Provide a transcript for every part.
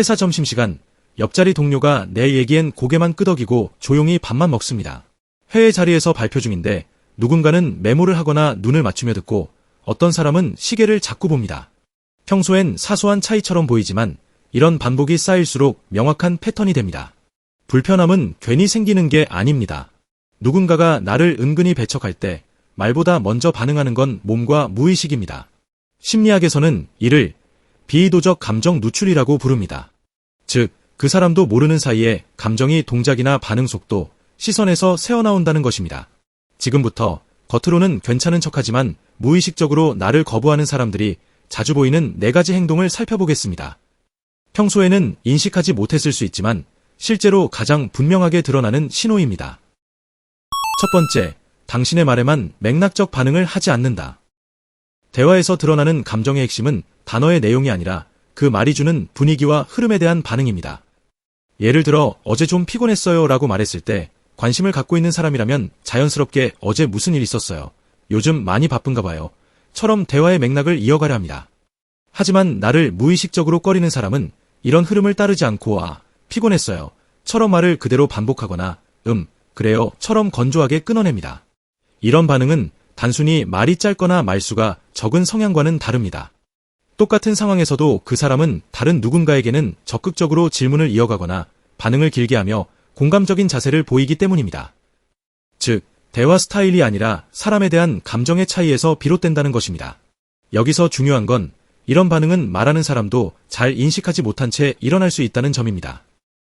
회사 점심시간, 옆자리 동료가 내 얘기엔 고개만 끄덕이고 조용히 밥만 먹습니다. 회의 자리에서 발표 중인데 누군가는 메모를 하거나 눈을 맞추며 듣고 어떤 사람은 시계를 자꾸 봅니다. 평소엔 사소한 차이처럼 보이지만 이런 반복이 쌓일수록 명확한 패턴이 됩니다. 불편함은 괜히 생기는 게 아닙니다. 누군가가 나를 은근히 배척할 때 말보다 먼저 반응하는 건 몸과 무의식입니다. 심리학에서는 이를 비의도적 감정 누출이라고 부릅니다. 즉, 그 사람도 모르는 사이에 감정이 동작이나 반응 속도, 시선에서 새어나온다는 것입니다. 지금부터 겉으로는 괜찮은 척하지만 무의식적으로 나를 거부하는 사람들이 자주 보이는 4가지 행동을 살펴보겠습니다. 평소에는 인식하지 못했을 수 있지만 실제로 가장 분명하게 드러나는 신호입니다. 첫 번째, 당신의 말에만 맥락적 반응을 하지 않는다. 대화에서 드러나는 감정의 핵심은 단어의 내용이 아니라 그 말이 주는 분위기와 흐름에 대한 반응입니다. 예를 들어 어제 좀 피곤했어요 라고 말했을 때 관심을 갖고 있는 사람이라면 자연스럽게 어제 무슨 일 있었어요? 요즘 많이 바쁜가 봐요. 처럼 대화의 맥락을 이어가려 합니다. 하지만 나를 무의식적으로 꺼리는 사람은 이런 흐름을 따르지 않고 피곤했어요. 처럼 말을 그대로 반복하거나 그래요. 처럼 건조하게 끊어냅니다. 이런 반응은 단순히 말이 짧거나 말수가 적은 성향과는 다릅니다. 똑같은 상황에서도 그 사람은 다른 누군가에게는 적극적으로 질문을 이어가거나 반응을 길게 하며 공감적인 자세를 보이기 때문입니다. 즉, 대화 스타일이 아니라 사람에 대한 감정의 차이에서 비롯된다는 것입니다. 여기서 중요한 건 이런 반응은 말하는 사람도 잘 인식하지 못한 채 일어날 수 있다는 점입니다.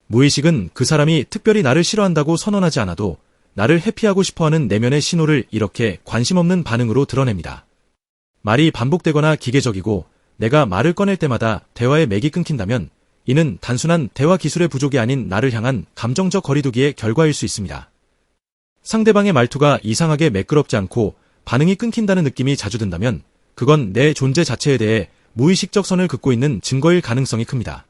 무의식은 그 사람이 특별히 나를 싫어한다고 선언하지 않아도 나를 회피하고 싶어하는 내면의 신호를 이렇게 관심 없는 반응으로 드러냅니다. 말이 반복되거나 기계적이고 내가 말을 꺼낼 때마다 대화의 맥이 끊긴다면 이는 단순한 대화 기술의 부족이 아닌 나를 향한 감정적 거리두기의 결과일 수 있습니다. 상대방의 말투가 이상하게 매끄럽지 않고 반응이 끊긴다는 느낌이 자주 든다면 그건 내 존재 자체에 대해 무의식적 선을 긋고 있는 증거일 가능성이 큽니다.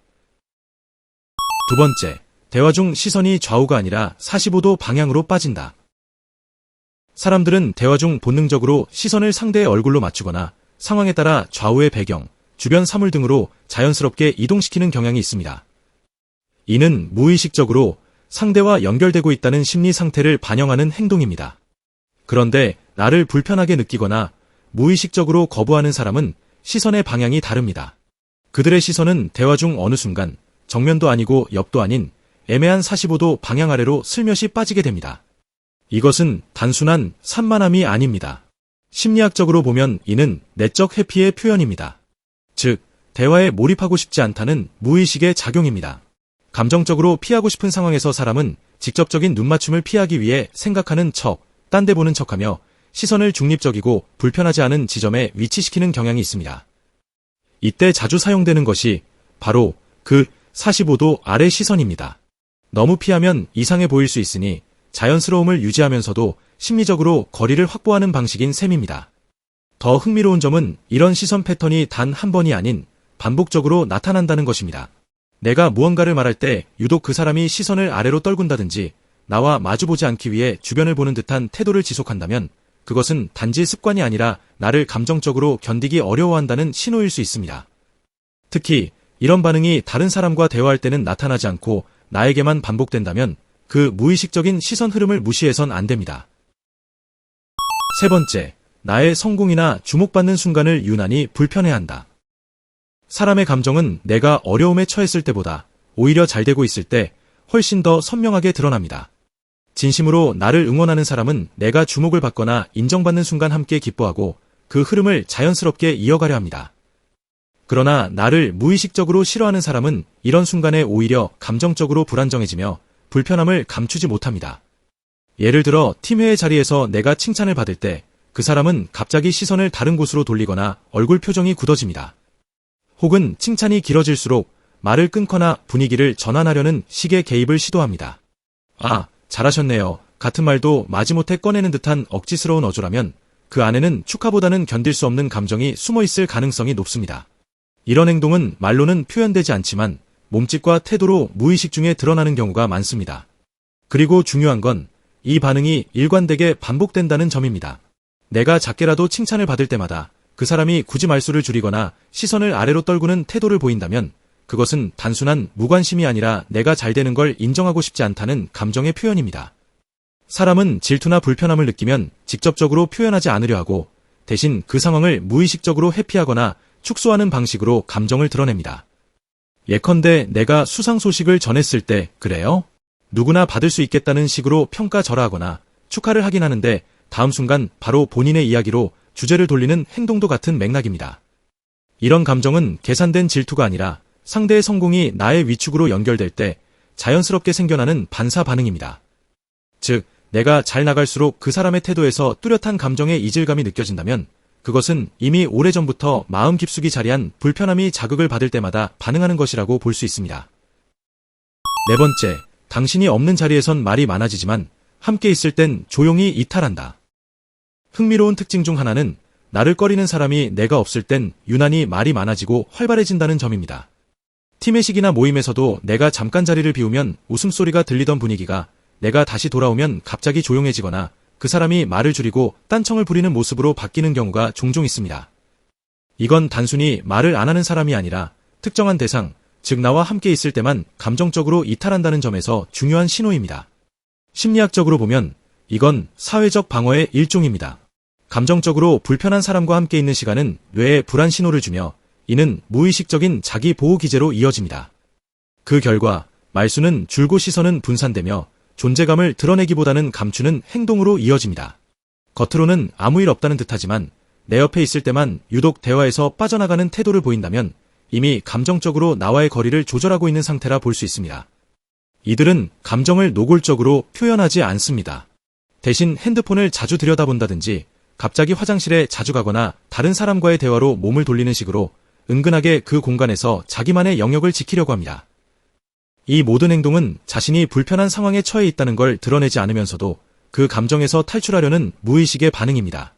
두 번째, 대화 중 시선이 좌우가 아니라 45도 방향으로 빠진다. 사람들은 대화 중 본능적으로 시선을 상대의 얼굴로 맞추거나 상황에 따라 좌우의 배경, 주변 사물 등으로 자연스럽게 이동시키는 경향이 있습니다. 이는 무의식적으로 상대와 연결되고 있다는 심리 상태를 반영하는 행동입니다. 그런데 나를 불편하게 느끼거나 무의식적으로 거부하는 사람은 시선의 방향이 다릅니다. 그들의 시선은 대화 중 어느 순간 정면도 아니고 옆도 아닌 애매한 45도 방향 아래로 슬며시 빠지게 됩니다. 이것은 단순한 산만함이 아닙니다. 심리학적으로 보면 이는 내적 회피의 표현입니다. 즉, 대화에 몰입하고 싶지 않다는 무의식의 작용입니다. 감정적으로 피하고 싶은 상황에서 사람은 직접적인 눈맞춤을 피하기 위해 생각하는 척, 딴 데 보는 척하며 시선을 중립적이고 불편하지 않은 지점에 위치시키는 경향이 있습니다. 이때 자주 사용되는 것이 바로 그 45도 아래 시선입니다. 너무 피하면 이상해 보일 수 있으니 자연스러움을 유지하면서도 심리적으로 거리를 확보하는 방식인 셈입니다. 더 흥미로운 점은 이런 시선 패턴이 단 한 번이 아닌 반복적으로 나타난다는 것입니다. 내가 무언가를 말할 때 유독 그 사람이 시선을 아래로 떨군다든지 나와 마주보지 않기 위해 주변을 보는 듯한 태도를 지속한다면 그것은 단지 습관이 아니라 나를 감정적으로 견디기 어려워한다는 신호일 수 있습니다. 특히 이런 반응이 다른 사람과 대화할 때는 나타나지 않고 나에게만 반복된다면 그 무의식적인 시선 흐름을 무시해선 안 됩니다. 세 번째, 나의 성공이나 주목받는 순간을 유난히 불편해한다. 사람의 감정은 내가 어려움에 처했을 때보다 오히려 잘 되고 있을 때 훨씬 더 선명하게 드러납니다. 진심으로 나를 응원하는 사람은 내가 주목을 받거나 인정받는 순간 함께 기뻐하고 그 흐름을 자연스럽게 이어가려 합니다. 그러나 나를 무의식적으로 싫어하는 사람은 이런 순간에 오히려 감정적으로 불안정해지며 불편함을 감추지 못합니다. 예를 들어 팀회의 자리에서 내가 칭찬을 받을 때 그 사람은 갑자기 시선을 다른 곳으로 돌리거나 얼굴 표정이 굳어집니다. 혹은 칭찬이 길어질수록 말을 끊거나 분위기를 전환하려는 식의 개입을 시도합니다. 잘하셨네요. 같은 말도 마지못해 꺼내는 듯한 억지스러운 어조라면 그 안에는 축하보다는 견딜 수 없는 감정이 숨어있을 가능성이 높습니다. 이런 행동은 말로는 표현되지 않지만 몸짓과 태도로 무의식 중에 드러나는 경우가 많습니다. 그리고 중요한 건 이 반응이 일관되게 반복된다는 점입니다. 내가 작게라도 칭찬을 받을 때마다 그 사람이 굳이 말수를 줄이거나 시선을 아래로 떨구는 태도를 보인다면 그것은 단순한 무관심이 아니라 내가 잘 되는 걸 인정하고 싶지 않다는 감정의 표현입니다. 사람은 질투나 불편함을 느끼면 직접적으로 표현하지 않으려 하고 대신 그 상황을 무의식적으로 회피하거나 축소하는 방식으로 감정을 드러냅니다. 예컨대 내가 수상 소식을 전했을 때 그래요? 누구나 받을 수 있겠다는 식으로 평가절하하거나 축하를 하긴 하는데 다음 순간 바로 본인의 이야기로 주제를 돌리는 행동도 같은 맥락입니다. 이런 감정은 계산된 질투가 아니라 상대의 성공이 나의 위축으로 연결될 때 자연스럽게 생겨나는 반사 반응입니다. 즉, 내가 잘 나갈수록 그 사람의 태도에서 뚜렷한 감정의 이질감이 느껴진다면 그것은 이미 오래전부터 마음 깊숙이 자리한 불편함이 자극을 받을 때마다 반응하는 것이라고 볼 수 있습니다. 네 번째, 당신이 없는 자리에선 말이 많아지지만 함께 있을 땐 조용히 이탈한다. 흥미로운 특징 중 하나는 나를 꺼리는 사람이 내가 없을 땐 유난히 말이 많아지고 활발해진다는 점입니다. 팀회식이나 모임에서도 내가 잠깐 자리를 비우면 웃음소리가 들리던 분위기가 내가 다시 돌아오면 갑자기 조용해지거나 그 사람이 말을 줄이고 딴청을 부리는 모습으로 바뀌는 경우가 종종 있습니다. 이건 단순히 말을 안 하는 사람이 아니라 특정한 대상, 즉 나와 함께 있을 때만 감정적으로 이탈한다는 점에서 중요한 신호입니다. 심리학적으로 보면 이건 사회적 방어의 일종입니다. 감정적으로 불편한 사람과 함께 있는 시간은 뇌에 불안 신호를 주며 이는 무의식적인 자기 보호 기제로 이어집니다. 그 결과 말수는 줄고 시선은 분산되며 존재감을 드러내기보다는 감추는 행동으로 이어집니다. 겉으로는 아무 일 없다는 듯하지만 내 옆에 있을 때만 유독 대화에서 빠져나가는 태도를 보인다면 이미 감정적으로 나와의 거리를 조절하고 있는 상태라 볼 수 있습니다. 이들은 감정을 노골적으로 표현하지 않습니다. 대신 핸드폰을 자주 들여다본다든지 갑자기 화장실에 자주 가거나 다른 사람과의 대화로 몸을 돌리는 식으로 은근하게 그 공간에서 자기만의 영역을 지키려고 합니다. 이 모든 행동은 자신이 불편한 상황에 처해 있다는 걸 드러내지 않으면서도 그 감정에서 탈출하려는 무의식의 반응입니다.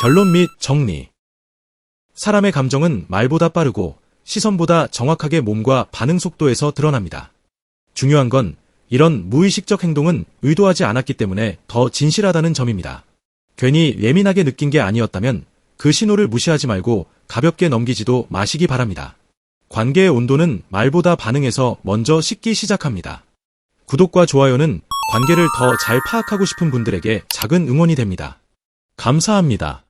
결론 및 정리. 사람의 감정은 말보다 빠르고 시선보다 정확하게 몸과 반응 속도에서 드러납니다. 중요한 건 이런 무의식적 행동은 의도하지 않았기 때문에 더 진실하다는 점입니다. 괜히 예민하게 느낀 게 아니었다면 그 신호를 무시하지 말고 가볍게 넘기지도 마시기 바랍니다. 관계의 온도는 말보다 반응에서 먼저 식기 시작합니다. 구독과 좋아요는 관계를 더 잘 파악하고 싶은 분들에게 작은 응원이 됩니다. 감사합니다.